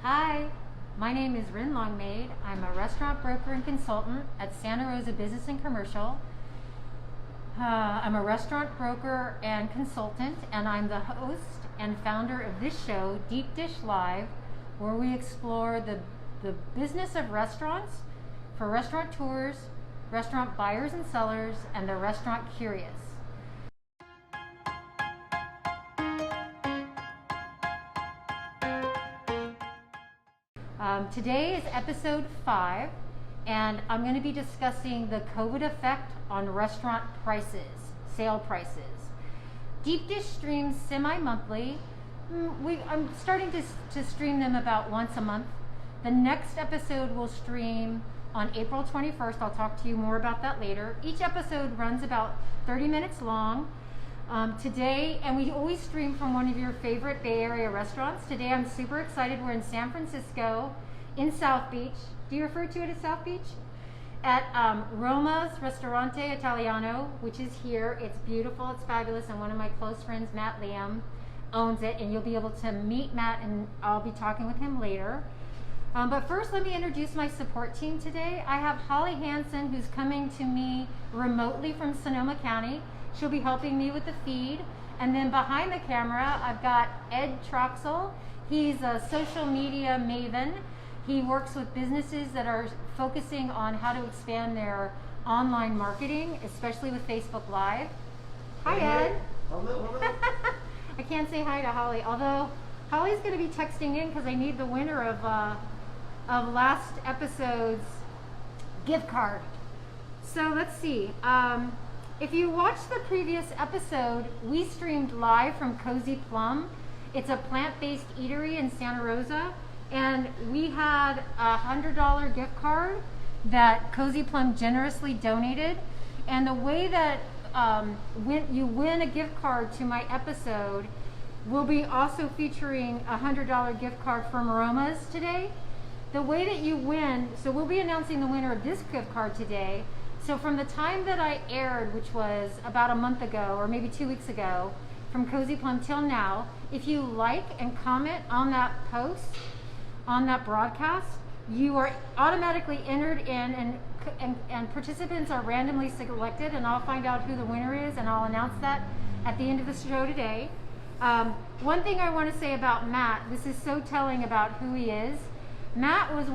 Hi, my name is Rin Longmaid. I'm a restaurant broker and consultant at Santa Rosa Business and Commercial. I'm a restaurant broker and consultant, and I'm the host and founder of this show, Deep Dish Live, where we explore the business of restaurants for restaurateurs, restaurant buyers and sellers, and the restaurant curious. Today is episode 5, and I'm going to be discussing the COVID effect on restaurant prices, sale prices. Deep Dish streams semi-monthly. I'm starting to stream them about once a month. The next episode will stream on April 21st. I'll talk to you more about that later. Each episode runs about 30 minutes long. Today, and we always stream from one of your favorite Bay Area restaurants. Today I'm super excited. We're in San Francisco in South Beach. Do you refer to it as South Beach? At Roma's Ristorante Italiano, which is here. It's beautiful, it's fabulous, and one of my close friends, Matt Leum, owns it, and you'll be able to meet Matt, and I'll be talking with him later. But first, let me introduce my support team today. I have Holly Hansen, who's coming to me remotely from Sonoma County. She'll be helping me with the feed. And then behind the camera, I've got Ed Troxel. He's a social media maven. He works with businesses that are focusing on how to expand their online marketing, especially with Facebook Live. Hi, Ed. Hello. I can't say hi to Holly, although Holly's going to be texting in because I need the winner of last episode's gift card. So let's see. If you watched the previous episode, we streamed live from Cozy Plum. It's a plant-based eatery in Santa Rosa, and we had a $100 gift card that Cozy Plum generously donated. And the way that when you win a gift card to my episode, we'll be also featuring a $100 gift card from Roma's today. The way that you win, so we'll be announcing the winner of this gift card today. So from the time that I aired, which was about a month ago or maybe 2 weeks ago, from Cozy Plum till now, if you like and comment on that post, on that broadcast, you are automatically entered in, and participants are randomly selected, and I'll find out who the winner is, and I'll announce that at the end of the show today. One thing I want to say about Matt, this is so telling about who he is. Matt was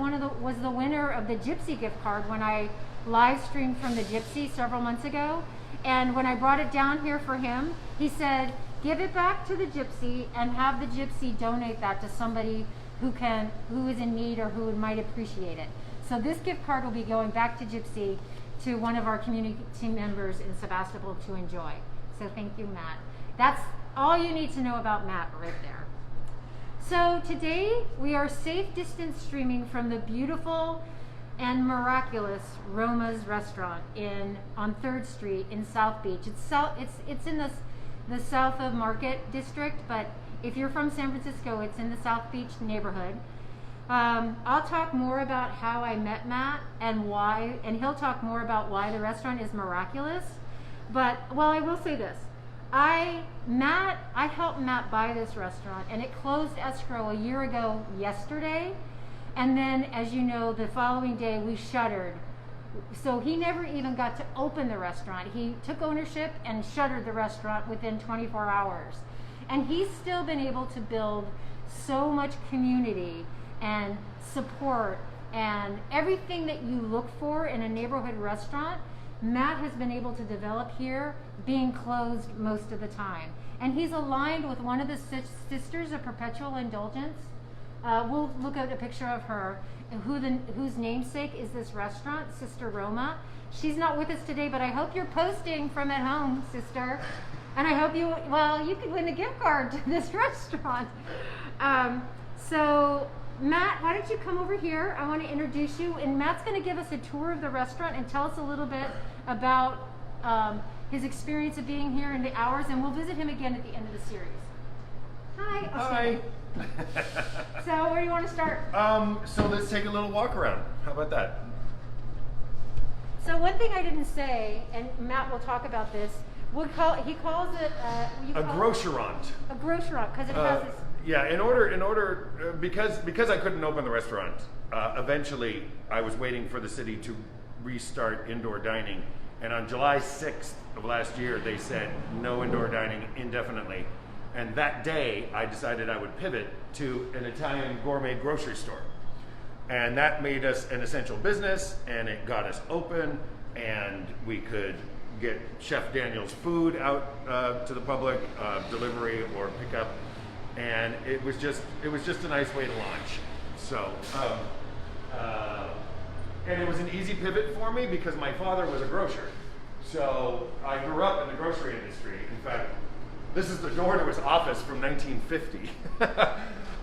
the winner of the Gypsy gift card when I live streamed from the Gypsy several months ago, and when I brought it down here for him, he said, give it back to the Gypsy and have the Gypsy donate that to somebody who is in need or who might appreciate it. So this gift card will be going back to Gypsy, to one of our community team members in Sebastopol to enjoy. So thank you, Matt. That's all you need to know about Matt right there. So today we are safe distance streaming from the beautiful and miraculous Roma's restaurant on 3rd Street in South Beach. It's in the south of Market District, but if you're from San Francisco, it's in the South Beach neighborhood. I'll talk more about how I met Matt and why, and he'll talk more about why the restaurant is miraculous. But, well, I will say this. I helped Matt buy this restaurant, and it closed escrow a year ago yesterday. And then, as you know, the following day we shuttered. So he never even got to open the restaurant. He took ownership and shuttered the restaurant within 24 hours. And he's still been able to build so much community and support and everything that you look for in a neighborhood restaurant. Matt has been able to develop here, being closed most of the time. And he's aligned with one of the Sisters of Perpetual Indulgence. We'll look at a picture of her, whose namesake is this restaurant, Sister Roma. She's not with us today, but I hope you're posting from at home, Sister. And I hope you could win a gift card to this restaurant. So Matt, why don't you come over here? I want to introduce you, and Matt's going to give us a tour of the restaurant and tell us a little bit about his experience of being here and the hours, and we'll visit him again at the end of the series. Hi. Hi. So where do you want to start? So let's take a little walk around. How about that? So one thing I didn't say, and Matt will talk about this, he calls it a grocerant. A grocerant, because it has this. Yeah, because I couldn't open the restaurant, eventually I was waiting for the city to restart indoor dining. And on July 6th of last year, they said no indoor dining indefinitely. And that day, I decided I would pivot to an Italian gourmet grocery store. And that made us an essential business, and it got us open, and we could get Chef Daniel's food out to the public, delivery or pickup. And it was just a nice way to launch. So, and it was an easy pivot for me because my father was a grocer. So I grew up in the grocery industry. In fact, this is the door to his office from 1950,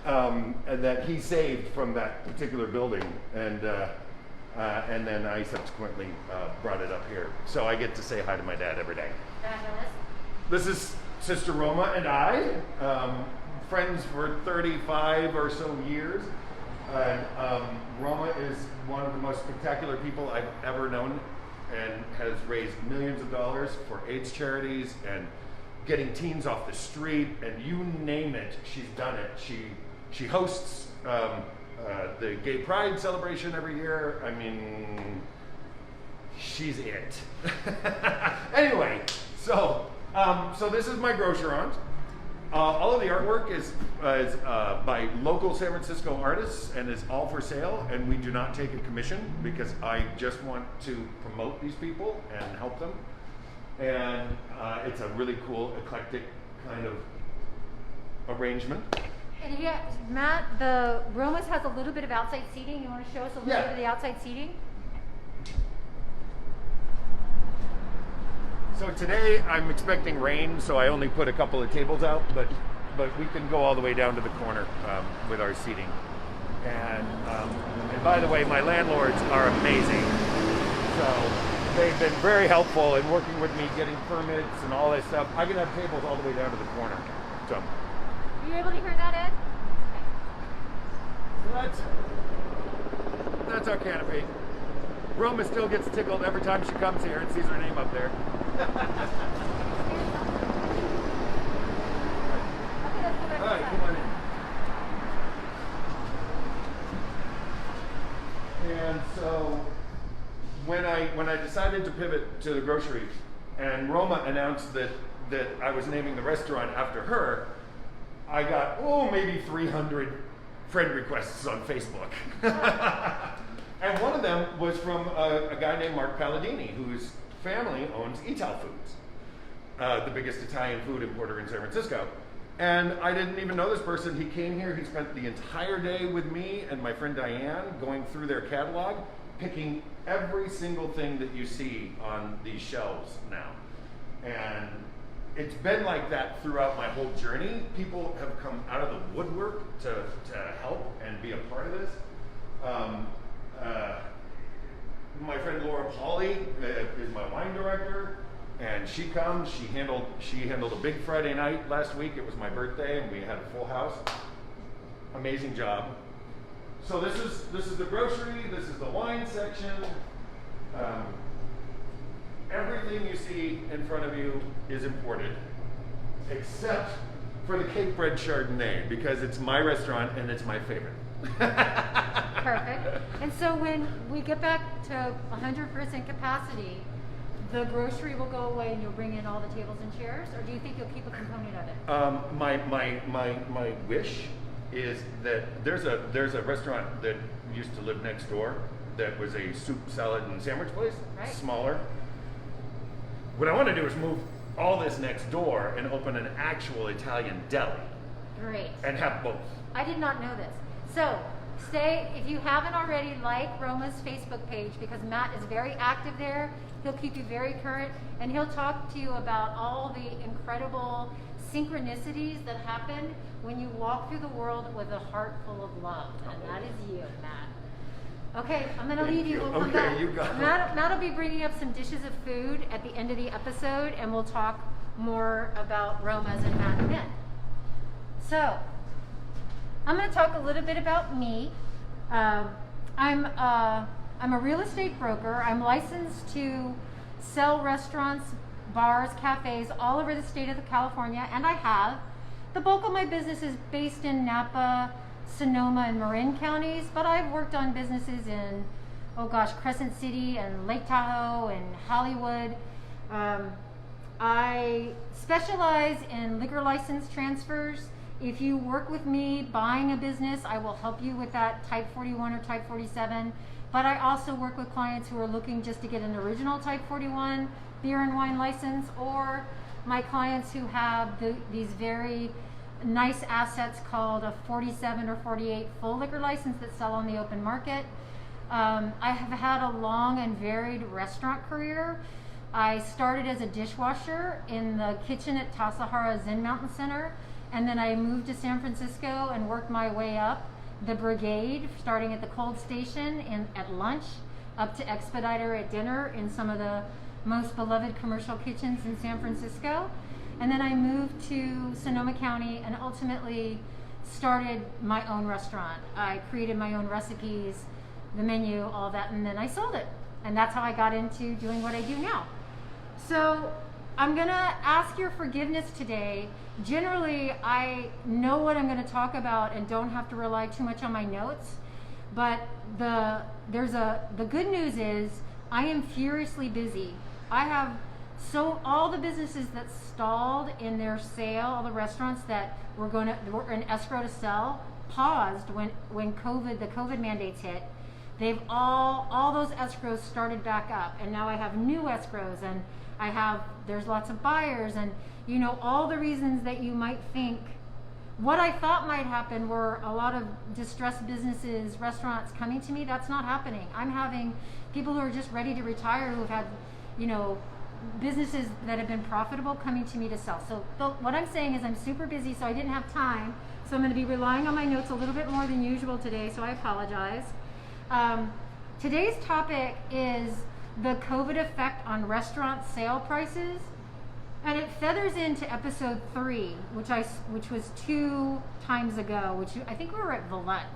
and that he saved from that particular building. And then I subsequently brought it up here. So I get to say hi to my dad every day. This is Sister Roma and I, friends for 35 or so years. And Roma is one of the most spectacular people I've ever known, and has raised millions of dollars for AIDS charities and getting teens off the street, and you name it, she's done it. She hosts the Gay Pride celebration every year. I mean, she's it. Anyway, so this is my grocerant. All of the artwork is by local San Francisco artists and is all for sale, and we do not take a commission because I just want to promote these people and help them. And it's a really cool, eclectic kind of arrangement. And yeah, Matt, the Roma's has a little bit of outside seating. You want to show us a little bit of the outside seating? So today I'm expecting rain, so I only put a couple of tables out, but we can go all the way down to the corner with our seating. And by the way, my landlords are amazing. So they've been very helpful in working with me, getting permits and all this stuff. I can have tables all the way down to the corner. So. Are you able to hear that, Ed? So that's our canopy. Roma still gets tickled every time she comes here and sees her name up there. All right, come on in. And so when I decided to pivot to the grocery, and Roma announced that I was naming the restaurant after her, I got maybe 300 friend requests on Facebook. And one of them was from a guy named Mark Palladini, whose family owns Ital Foods, the biggest Italian food importer in San Francisco. And I didn't even know this person. He came here, he spent the entire day with me and my friend Diane going through their catalog, picking every single thing that you see on these shelves now. And it's been like that throughout my whole journey. People have come out of the woodwork to help and be a part of this. My friend Laura Pauly is my wine director, and she comes. She handled a big Friday night last week. It was my birthday, and we had a full house. Amazing job. So this is the grocery. This is the wine section. Everything you see in front of you is imported, except for the Cape Bread Chardonnay, because it's my restaurant and it's my favorite. Perfect. And so when we get back to 100% capacity, the grocery will go away and you'll bring in all the tables and chairs, or do you think you'll keep a component of it? My wish is that there's a restaurant that used to live next door that was a soup, salad, and sandwich place, right. Smaller. What I want to do is move all this next door and open an actual Italian deli. Great. And have both. I did not know this. So if you haven't already, like Roma's Facebook page, because Matt is very active there. He'll keep you very current, and he'll talk to you about all the incredible synchronicities that happen when you walk through the world with a heart full of love. And that is you, Matt. Okay, I'm going to leave you. We'll come back. You got Matt will be bringing up some dishes of food at the end of the episode, and we'll talk more about Roma's and Matt then. So, I'm going to talk a little bit about me. I'm a real estate broker. I'm licensed to sell restaurants, bars, cafes all over the state of California, and I have the bulk of my business is based in Napa, Sonoma, and Marin counties, but I've worked on businesses in, oh gosh, Crescent City and Lake Tahoe and Hollywood. I specialize in liquor license transfers. If you work with me buying a business, I will help you with that Type 41 or Type 47. But I also work with clients who are looking just to get an original Type 41 beer and wine license, or my clients who have these very nice assets called a 47 or 48 full liquor license that sell on the open market. I have had a long and varied restaurant career. I started as a dishwasher in the kitchen at Tassajara Zen Mountain Center, and then I moved to San Francisco and worked my way up the brigade, starting at the cold station and at lunch, up to expediter at dinner in some of the most beloved commercial kitchens in San Francisco. And then I moved to Sonoma County and ultimately started my own restaurant. I created my own recipes, the menu, all that, and then I sold it. And that's how I got into doing what I do now. So I'm gonna ask your forgiveness today. Generally, I know what I'm gonna talk about and don't have to rely too much on my notes, but the good news is I am furiously busy. I have all the businesses that stalled in their sale, all the restaurants that were in escrow to sell, paused when the COVID mandates hit. They've all those escrows started back up, and now I have new escrows, and there's lots of buyers, and all the reasons that you might think. What I thought might happen were a lot of distressed businesses, restaurants coming to me. That's not happening. I'm having people who are just ready to retire, who have had, businesses that have been profitable coming to me to sell. So what I'm saying is I'm super busy, so I didn't have time. So I'm going to be relying on my notes a little bit more than usual today, so I apologize. Today's topic is the COVID effect on restaurant sale prices, and it feathers into episode 3, which was 2 times ago, which I think we were at Valette.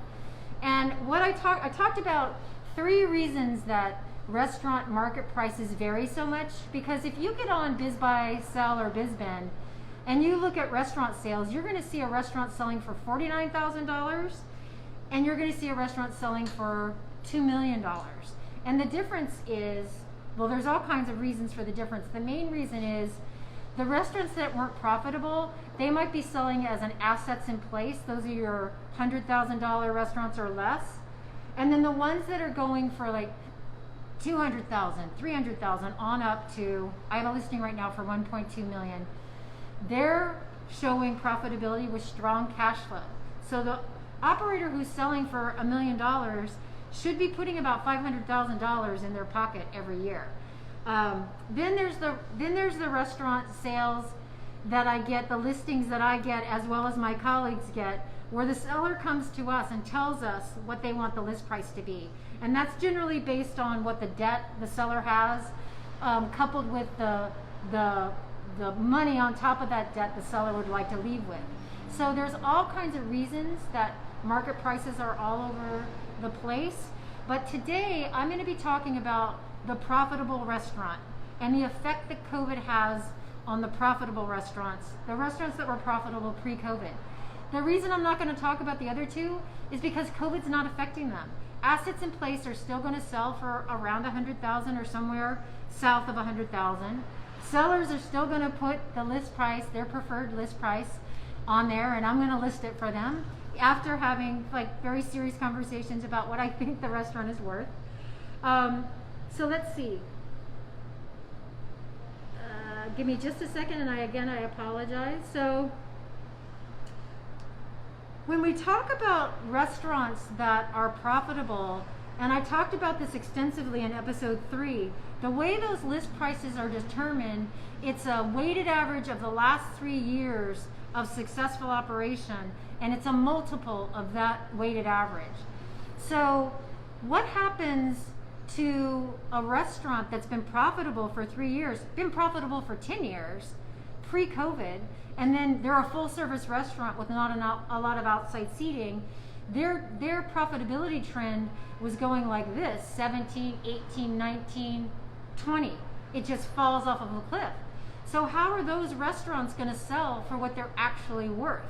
And what I talked about 3 reasons that restaurant market prices vary so much, because if you get on BizBuy, Sell, or BizBen, and you look at restaurant sales, you're going to see a restaurant selling for $49,000, and you're going to see a restaurant selling for $2 million. And the difference is, well, there's all kinds of reasons for the difference. The main reason is the restaurants that weren't profitable, they might be selling as an assets in place. Those are your $100,000 restaurants or less. And then the ones that are going for like $200,000, $300,000 on up to, I have a listing right now for $1.2 million. They're showing profitability with strong cash flow. So the operator who's selling for $1 million should be putting about $500,000 in their pocket every year. Then there's the restaurant sales that I get, the listings that I get, as well as my colleagues get, where the seller comes to us and tells us what they want the list price to be. And that's generally based on what the debt the seller has, coupled with the money on top of that debt the seller would like to leave with. So there's all kinds of reasons that market prices are all over the place. But today I'm going to be talking about the profitable restaurant and the effect that COVID has on the profitable restaurants, the restaurants that were profitable pre-COVID. The reason I'm not going to talk about the other 2 is because COVID's not affecting them. Assets in place are still going to sell for around $100,000 or somewhere south of $100,000. Sellers are still going to put the list price, their preferred list price, on there, and I'm going to list it for them after having very serious conversations about what I think the restaurant is worth. So let's see. Give me just a second, and I apologize. So when we talk about restaurants that are profitable, and I talked about this extensively in episode 3, the way those list prices are determined, it's a weighted average of the last 3 years of successful operation, and it's a multiple of that weighted average. So what happens to a restaurant that's been profitable for 3 years, been profitable for 10 years, pre-COVID, and then they're a full-service restaurant with not a lot of outside seating? Their profitability trend was going like this: 17, 18, 19, 20. It just falls off of a cliff. So how are those restaurants going to sell for what they're actually worth?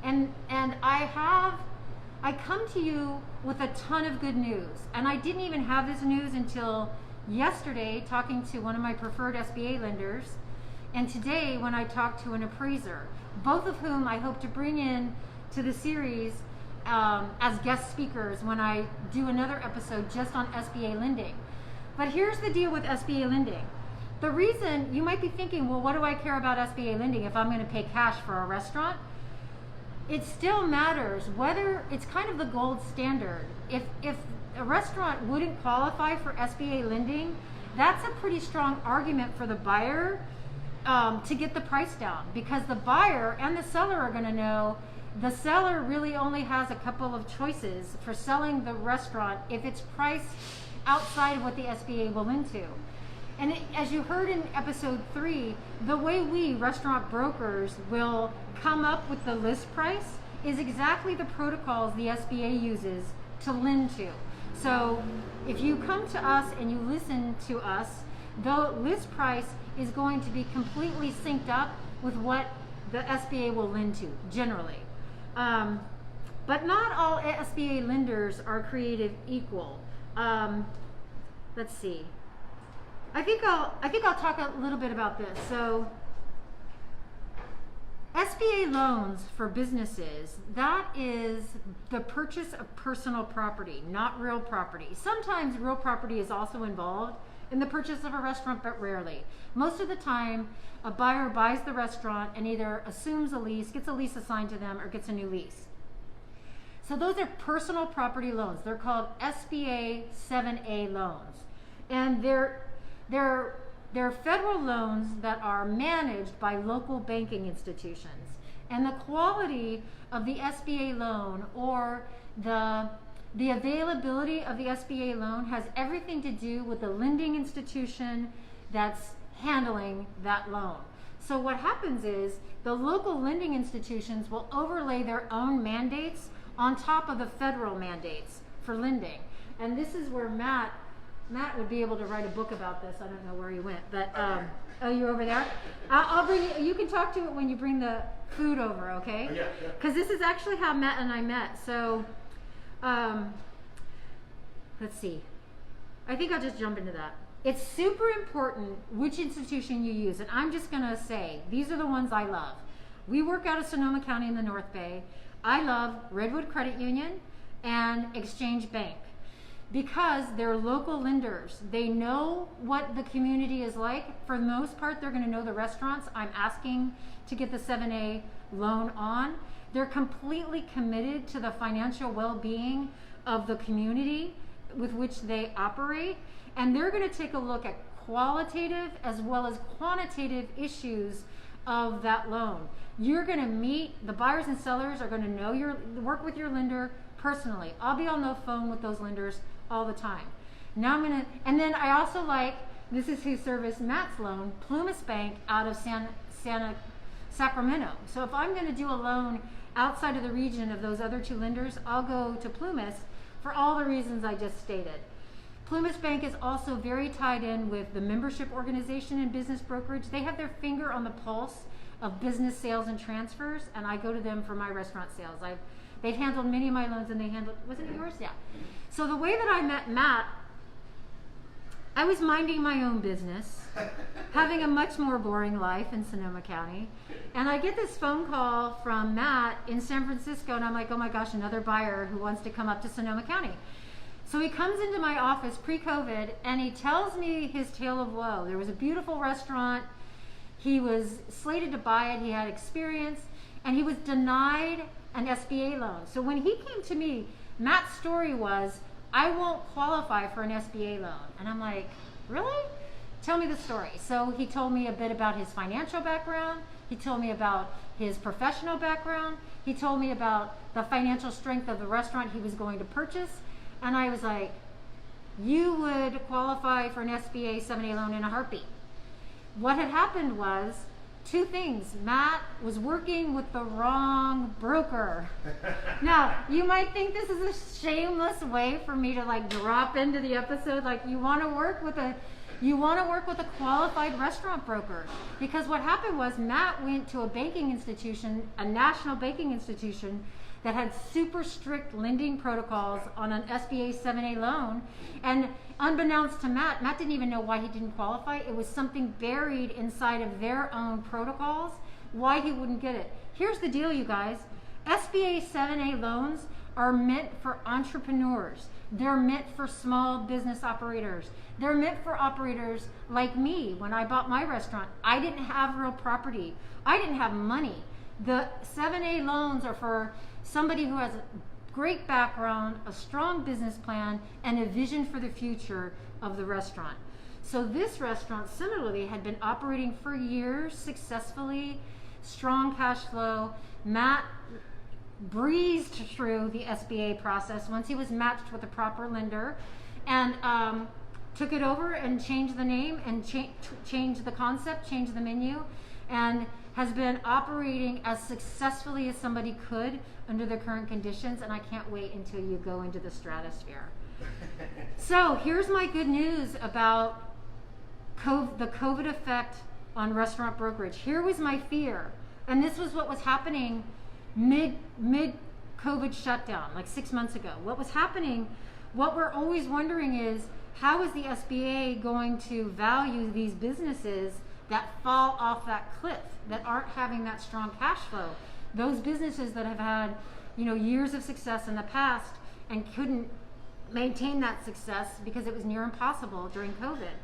And I come to you with a ton of good news. And I didn't even have this news until yesterday, talking to one of my preferred SBA lenders, and today when I talked to an appraiser, both of whom I hope to bring in to the series as guest speakers when I do another episode just on SBA lending. But here's the deal with SBA lending. The reason you might be thinking, well, what do I care about SBA lending if I'm going to pay cash for a restaurant? It still matters whether it's kind of the gold standard. If a restaurant wouldn't qualify for SBA lending, that's a pretty strong argument for the buyer to get the price down, because the buyer and the seller are going to know the seller really only has a couple of choices for selling the restaurant if it's priced outside of what the SBA will lend to. And as you heard in episode 3, the way we restaurant brokers will come up with the list price is exactly the protocols the SBA uses to lend to. So if you come to us and you listen to us, the list price is going to be completely synced up with what the SBA will lend to, generally. But not all SBA lenders are created equal. Let's see. I think I'll talk a little bit about this. So SBA loans for businesses, that is the purchase of personal property, not real property. Sometimes real property is also involved in the purchase of a restaurant, but rarely. Most of the time, a buyer buys the restaurant and either assumes a lease, gets a lease assigned to them, or gets a new lease. So those are personal property loans. They're called SBA 7A loans. And they're federal loans that are managed by local banking institutions. And the quality of the SBA loan, or the availability of the SBA loan, has everything to do with the lending institution that's handling that loan. So what happens is the local lending institutions will overlay their own mandates on top of the federal mandates for lending. And this is where Matt would be able to write a book about this. I don't know where he went, but oh, you're over there? I'll bring you. You can talk to it when you bring the food over, okay? Yeah. Because this is actually how Matt and I met. So let's see. I think I'll just jump into that. It's super important which institution you use, and I'm just going to say these are the ones I love. We work out of Sonoma County in the North Bay. I love Redwood Credit Union and Exchange Bank, because they're local lenders. They know what the community is like. For the most part, they're going to know the restaurants I'm asking to get the 7A loan on. They're completely committed to the financial well-being of the community with which they operate. And they're going to take a look at qualitative as well as quantitative issues of that loan. You're going to meet, the buyers and sellers are going to know work with your lender personally. I'll be on the phone with those lenders all the time. Now and then I also like, this is who serviced Matt's loan, Plumas Bank out of Sacramento. So if I'm going to do a loan outside of the region of those other two lenders, I'll go to Plumas for all the reasons I just stated. Plumas Bank is also very tied in with the membership organization and business brokerage. They have their finger on the pulse of business sales and transfers, and I go to them for my restaurant sales. They've handled many of my loans, and they handled, wasn't it yours? Yeah. So the way that I met Matt, I was minding my own business, having a much more boring life in Sonoma County, and I get this phone call from Matt in San Francisco, and I'm like, oh my gosh, another buyer who wants to come up to Sonoma County. So he comes into my office pre-COVID, and he tells me his tale of woe. There was a beautiful restaurant. He was slated to buy it. He had experience, and he was denied an SBA loan. So when he came to me, Matt's story was, I won't qualify for an SBA loan. And I'm like, really? Tell me the story. So he told me a bit about his financial background. He told me about his professional background. He told me about the financial strength of the restaurant he was going to purchase. And I was like, you would qualify for an SBA 7A loan in a heartbeat. What had happened was two things. Matt was working with the wrong broker. Now, you might think this is a shameless way for me to like drop into the episode, like you want to work with a You want to work with a qualified restaurant broker, because what happened was Matt went to a banking institution, a national banking institution that had super strict lending protocols on an SBA 7A loan, and unbeknownst to Matt, Matt didn't even know why he didn't qualify. It was something buried inside of their own protocols why he wouldn't get it. Here's the deal, you guys. SBA 7A loans are meant for entrepreneurs. They're meant for small business operators. They're meant for operators like me. When I bought my restaurant, I didn't have real property. I didn't have money. The 7A loans are for somebody who has a great background, a strong business plan, and a vision for the future of the restaurant. So this restaurant similarly had been operating for years successfully, strong cash flow. Matt breezed through the SBA process once he was matched with a proper lender, and took it over and changed the name and changed the concept, changed the menu, and has been operating as successfully as somebody could under the current conditions, and I can't wait until you go into the stratosphere. So here's my good news about the COVID effect on restaurant brokerage. Here was my fear, and this was what was happening mid COVID shutdown, like 6 months ago. What was happening, what we're always wondering is, how is the SBA going to value these businesses that fall off that cliff, that aren't having that strong cash flow? Those businesses that have had, years of success in the past and couldn't maintain that success because it was near impossible during COVID.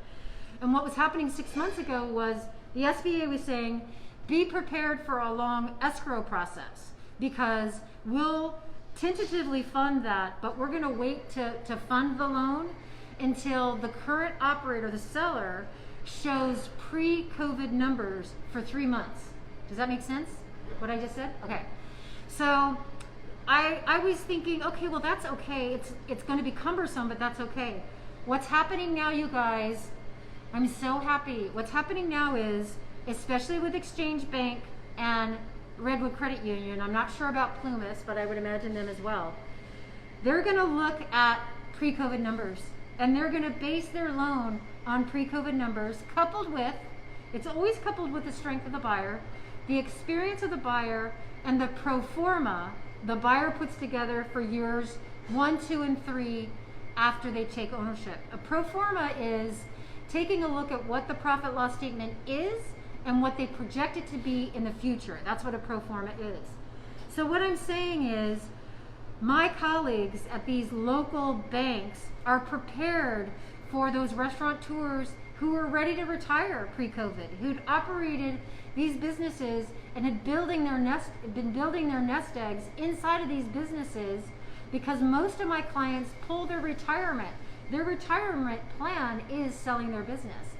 And what was happening 6 months ago was the SBA was saying, be prepared for a long escrow process, because we'll tentatively fund that, but we're going to wait to fund the loan until the current operator, the seller, shows pre-COVID numbers for 3 months. Does that make sense, what I just said? Okay. So I was thinking, okay, well, that's okay. It's going to be cumbersome, but that's okay. What's happening now, you guys, I'm so happy. What's happening now is, especially with Exchange Bank and Redwood Credit Union, I'm not sure about Plumas, but I would imagine them as well. They're going to look at pre-COVID numbers, and they're going to base their loan on pre-COVID numbers, coupled with, it's always coupled with the strength of the buyer, the experience of the buyer, and the pro forma the buyer puts together for years 1, 2, and 3 after they take ownership. A pro forma is taking a look at what the profit loss statement is and what they project it to be in the future. That's what a pro forma is. So what I'm saying is, my colleagues at these local banks are prepared for those restaurateurs who were ready to retire pre-COVID, who'd operated these businesses and had been building their nest eggs inside of these businesses, because most of my clients pull their retirement. Their retirement plan is selling their business.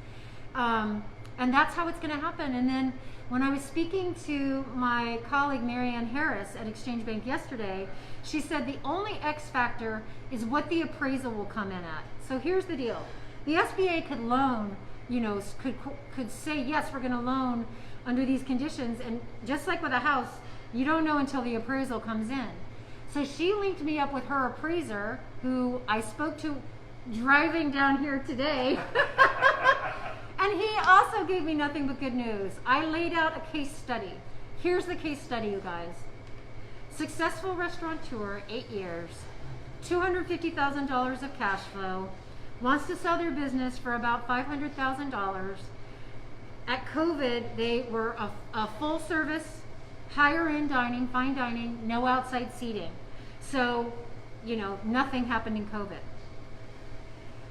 And that's how it's going to happen. And then when I was speaking to my colleague Marianne Harris at Exchange Bank yesterday, she said the only X factor is what the appraisal will come in at. So here's the deal. The SBA could loan, could say, yes, we're going to loan under these conditions. And just like with a house, you don't know until the appraisal comes in. So she linked me up with her appraiser, who I spoke to driving down here today. And he also gave me nothing but good news. I laid out a case study. Here's the case study, you guys. Successful restaurateur, 8 years, $250,000 of cash flow, wants to sell their business for about $500,000. At COVID, they were a full service, higher end dining, fine dining, no outside seating. So, nothing happened in COVID.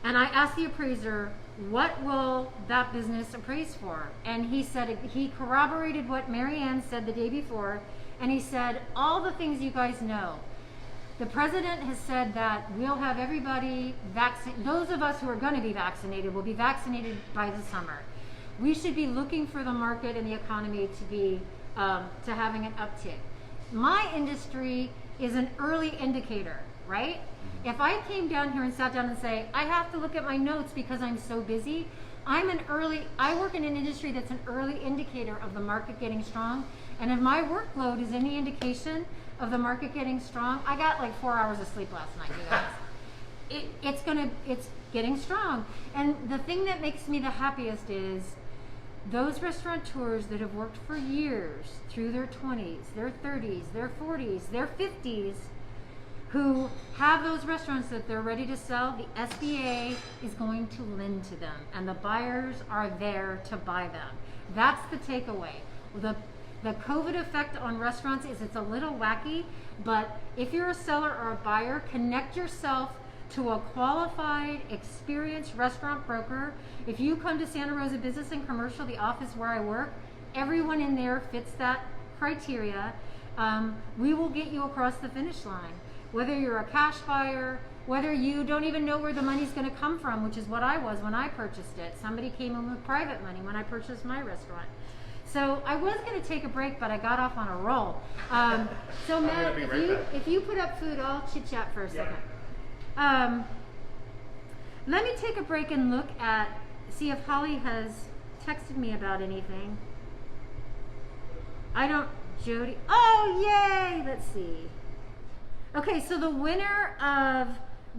And I asked the appraiser, what will that business appraise for? And he said, he corroborated what Marianne said the day before, and he said, all the things you guys know. The president has said that we'll have everybody vaccinated. Those of us who are going to be vaccinated will be vaccinated by the summer. We should be looking for the market and the economy to be to having an uptick. My industry is an early indicator, right? If I came down here and sat down and say, I have to look at my notes because I'm so busy, I work in an industry that's an early indicator of the market getting strong. And if my workload is any indication of the market getting strong, I got like 4 hours of sleep last night, you guys. it's getting strong. And the thing that makes me the happiest is those restaurateurs that have worked for years through their 20s, their 30s, their 40s, their 50s, who have those restaurants that they're ready to sell. The SBA is going to lend to them, and the buyers are there to buy them. That's the takeaway. The COVID effect on restaurants is it's a little wacky, but if you're a seller or a buyer, connect yourself to a qualified, experienced restaurant broker. If you come to Santa Rosa Business and Commercial, the office where I work, everyone in there fits that criteria. We will get you across the finish line. Whether you're a cash buyer, whether you don't even know where the money's going to come from, which is what I was when I purchased it. Somebody came in with private money when I purchased my restaurant. So I was going to take a break, but I got off on a roll. So Matt, if you put up food, I'll chit chat for a second. Let me take a break and look at, see if Holly has texted me about anything. Jody, oh yay, let's see. Okay, so the winner of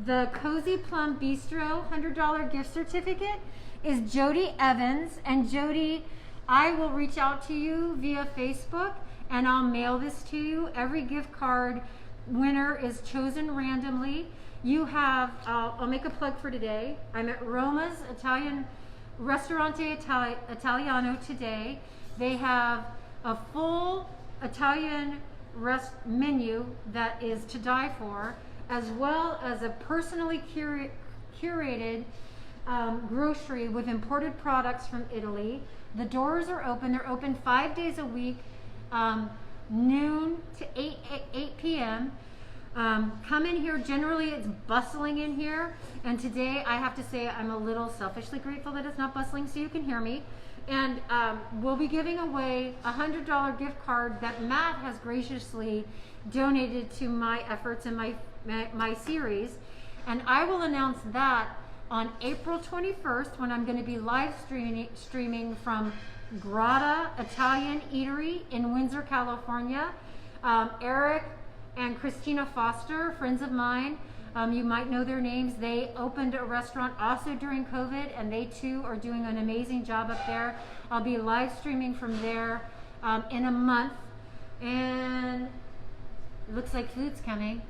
the Cozy Plum Bistro $100 gift certificate is Jody Evans. And Jody, I will reach out to you via Facebook and I'll mail this to you. Every gift card winner is chosen randomly. You have, I'll make a plug for today. I'm at Roma's Ristorante Italiano today. They have a full Italian menu that is to die for, as well as a personally curated grocery with imported products from Italy. The doors are open. They're open 5 days a week, noon to 8 p.m. Come in here. Generally, it's bustling in here. And today, I have to say, I'm a little selfishly grateful that it's not bustling so you can hear me. And we'll be giving away a $100 gift card that Matt has graciously donated to my efforts in my series. And I will announce that on April 21st when I'm going to be live streaming from Grata Italian Eatery in Windsor, California. Eric and Christina Foster, friends of mine, you might know their names. They opened a restaurant also during COVID, and they too are doing an amazing job up there. I'll be live streaming from there in a month, and it looks like food's coming.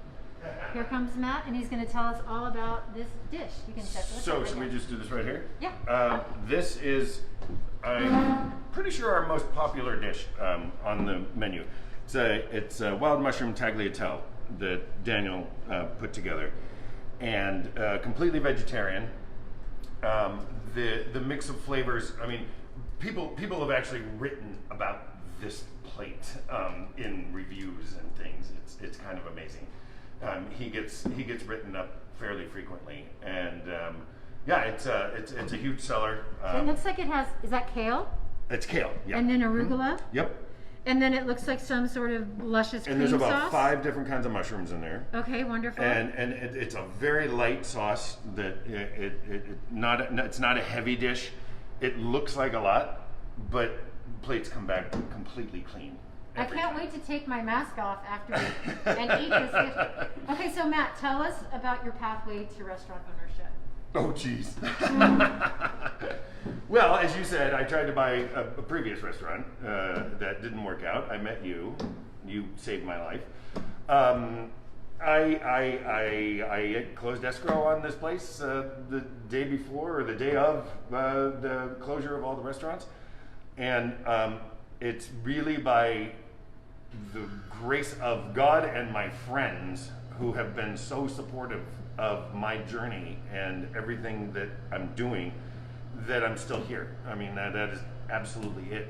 Here comes Matt, and he's going to tell us all about this dish. You can check this. So, should we just do this right here? Yeah. This is, I'm pretty sure, our most popular dish on the menu. It's a wild mushroom tagliatelle that Daniel put together, and completely vegetarian. The mix of flavors. I mean, people have actually written about this plate in reviews and things. It's kind of amazing. He gets written up fairly frequently, and yeah, it's a huge seller. So it looks like it has. Is that kale? It's kale. Yeah. And then arugula. Mm-hmm. Yep. And then it looks like some sort of luscious cream sauce. And there's about 5 different kinds of mushrooms in there. Okay, wonderful. And it's a very light sauce that it's not a heavy dish. It looks like a lot, but plates come back completely clean. I can't wait to take my mask off after and eat this dish. Okay, so Matt, tell us about your pathway to restaurant ownership. Oh, geez. Well, as you said, I tried to buy a previous restaurant that didn't work out. I met you. You saved my life. I closed escrow on this place the day before or the day of the closure of all the restaurants. And it's really by the grace of God and my friends who have been so supportive of my journey and everything that I'm doing that I'm still here. I mean, that is absolutely it.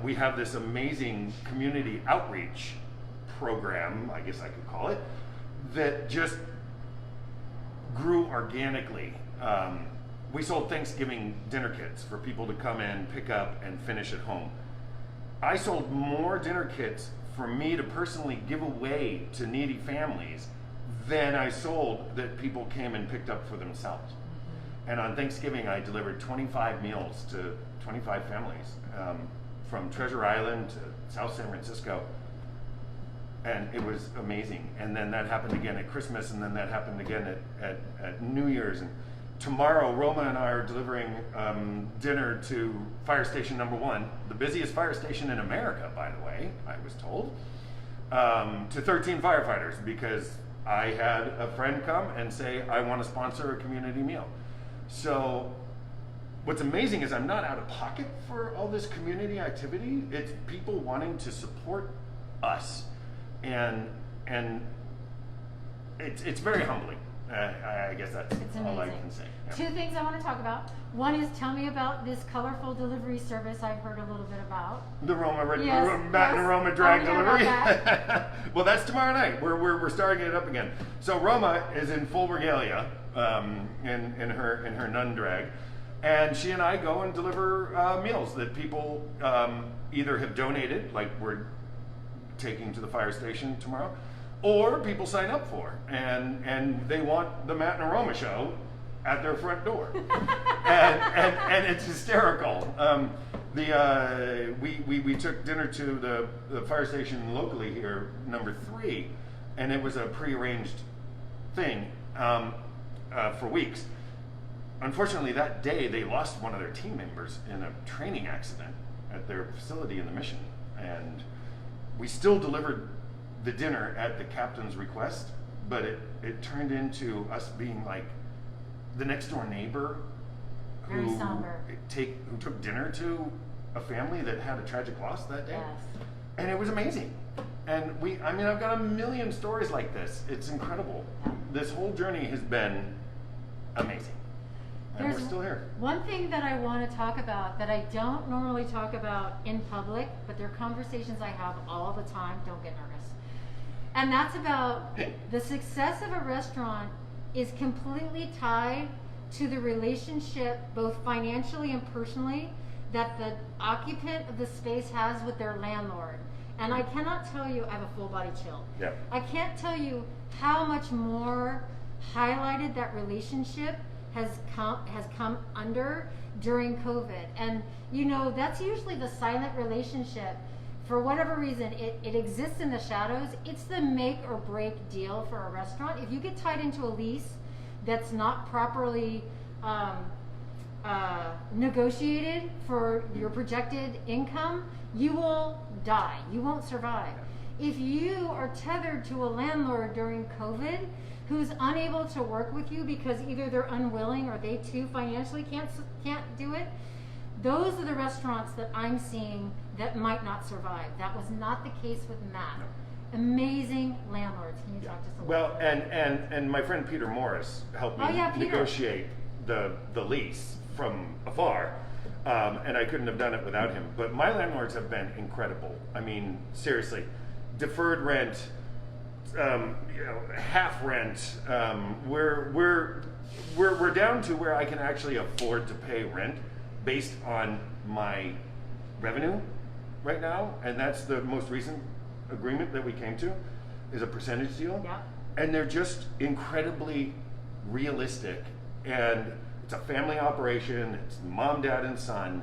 We have this amazing community outreach program, I guess I could call it, that just grew organically. We sold Thanksgiving dinner kits for people to come in, pick up, and finish at home. I sold more dinner kits for me to personally give away to needy families than I sold that people came and picked up for themselves. And on Thanksgiving, I delivered 25 meals to 25 families, from Treasure Island to South San Francisco. And it was amazing. And then that happened again at Christmas, and then that happened again at New Year's. And tomorrow, Roma and I are delivering dinner to fire station number 1, the busiest fire station in America, by the way, I was told, to 13 firefighters, because I had a friend come and say, I want to sponsor a community meal. So what's amazing is I'm not out of pocket for all this community activity. It's people wanting to support us. And it's very humbling. I guess that's all I can say. Yeah. 2 things I want to talk about. One is, tell me about this colorful delivery service I've heard a little bit about. The Roma, yes, and Roma drag delivery. That. Well, that's tomorrow night. We're starting it up again. So Roma is in full regalia, in her nun drag, and she and I go and deliver meals that people either have donated, like we're taking to the fire station tomorrow, or people sign up for, and they want the Matt and Aroma show at their front door, and it's hysterical. We took dinner to the fire station locally here, number 3, and it was a prearranged thing for weeks. Unfortunately, that day they lost one of their team members in a training accident at their facility in the Mission, and we still delivered the dinner at the captain's request, but it turned into us being like the next door neighbor Very somber. who took dinner to a family that had a tragic loss that day. Yes. And it was amazing. And I've got a million stories like this. It's incredible. Yeah. This whole journey has been amazing. And we're still here. One thing that I want to talk about that I don't normally talk about in public, but they're conversations I have all the time. Don't get nervous. And that's about the success of a restaurant is completely tied to the relationship, both financially and personally, that the occupant of the space has with their landlord. And I cannot tell you, I have a full body chill. Yeah. I can't tell you how much more highlighted that relationship has come under during COVID. And that's usually the silent relationship. For whatever reason, it exists in the shadows. It's the make or break deal for a restaurant. If you get tied into a lease that's not properly negotiated for your projected income, you will die. You won't survive. If you are tethered to a landlord during COVID who's unable to work with you because either they're unwilling or they too financially can't do it, those are the restaurants that I'm seeing that might not survive. That was not the case with Matt. No. Amazing landlords. Can you talk just a little bit? Well, and my friend Peter Morris helped me negotiate the lease from afar, and I couldn't have done it without him. But my landlords have been incredible. I mean, seriously, deferred rent, half rent. We're down to where I can actually afford to pay rent based on my revenue right now, and that's the most recent agreement that we came to, is a percentage deal. Yeah. And they're just incredibly realistic, and it's a family operation. It's mom, dad, and son.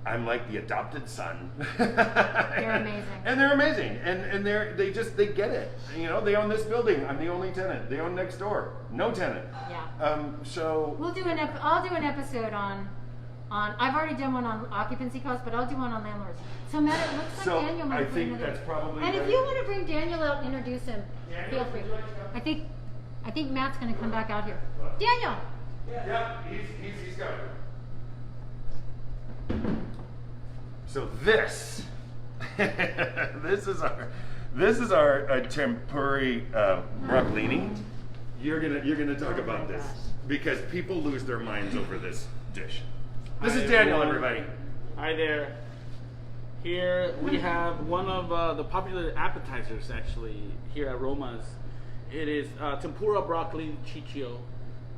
I'm like the adopted son. They're amazing. And they're amazing, and they get it. They own this building. I'm the only tenant. They own next door. No tenant. Yeah. So I'll do an episode on. I've already done one on occupancy costs, but I'll do one on landlords. So Matt, it looks like Daniel might bring another. That's probably. And if you want to bring Daniel out and introduce him, feel free. I think Matt's going to come back out here. Daniel. Yeah, he's got it. So this is our tempura broccolini. You're gonna talk about this because people lose their minds over this dish. This is Daniel, everybody. Hi there. Here we have one of the popular appetizers actually here at Roma's. It is tempura broccoli ciccio,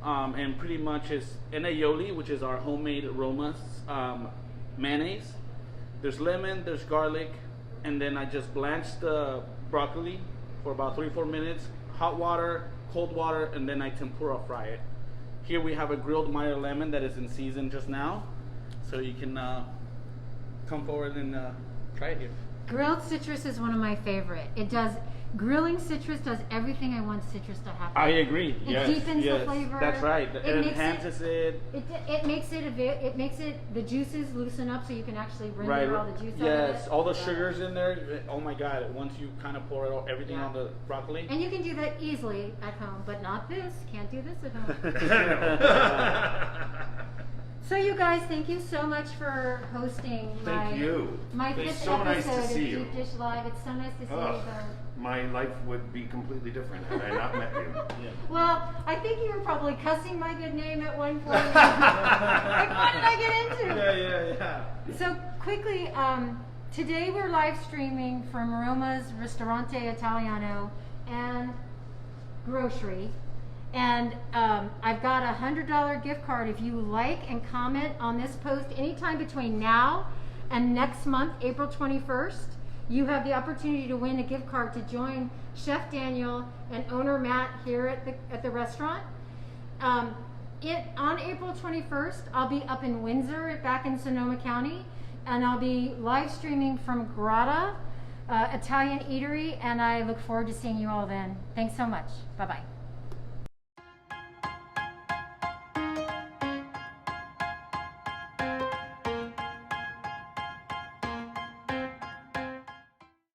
and pretty much is aioli, which is our homemade Roma's mayonnaise. There's lemon, there's garlic, and then I just blanch the broccoli for about 3-4 minutes, hot water, cold water, and then I tempura fry it. Here we have a grilled Meyer lemon that is in season just now, so you can come forward and try it here. Grilled citrus is one of my favorite. It does Grilling citrus does everything I want citrus to happen. I agree. It Yes, deepens yes, the flavor. That's right. It makes enhances it. It makes it the juices loosen up so you can actually render Right. all the juice out of Yes, it. all the Yeah. sugars in there. Oh my God! Once you kind of pour it all, everything Yeah. on the broccoli. And you can do that easily at home, but not this. Can't do this at home. So you guys, thank you so much for hosting Thank you. my It's fifth so nice episode to see of you. Deep Dish Live. It's so nice to see you Ugh, guys. my life would be completely different had I not met you. Yeah. Well, I think you were probably cussing my good name at one point. Like, what did I get into? Yeah. So quickly, today we're live streaming from Roma's Ristorante Italiano and grocery. And I've got a $100 gift card. If you like and comment on this post anytime between now and next month, April 21st, you have the opportunity to win a gift card to join Chef Daniel and owner Matt here at the restaurant. On April 21st, I'll be up in Windsor, back in Sonoma County, and I'll be live streaming from Grata Italian Eatery, and I look forward to seeing you all then. Thanks so much. Bye-bye.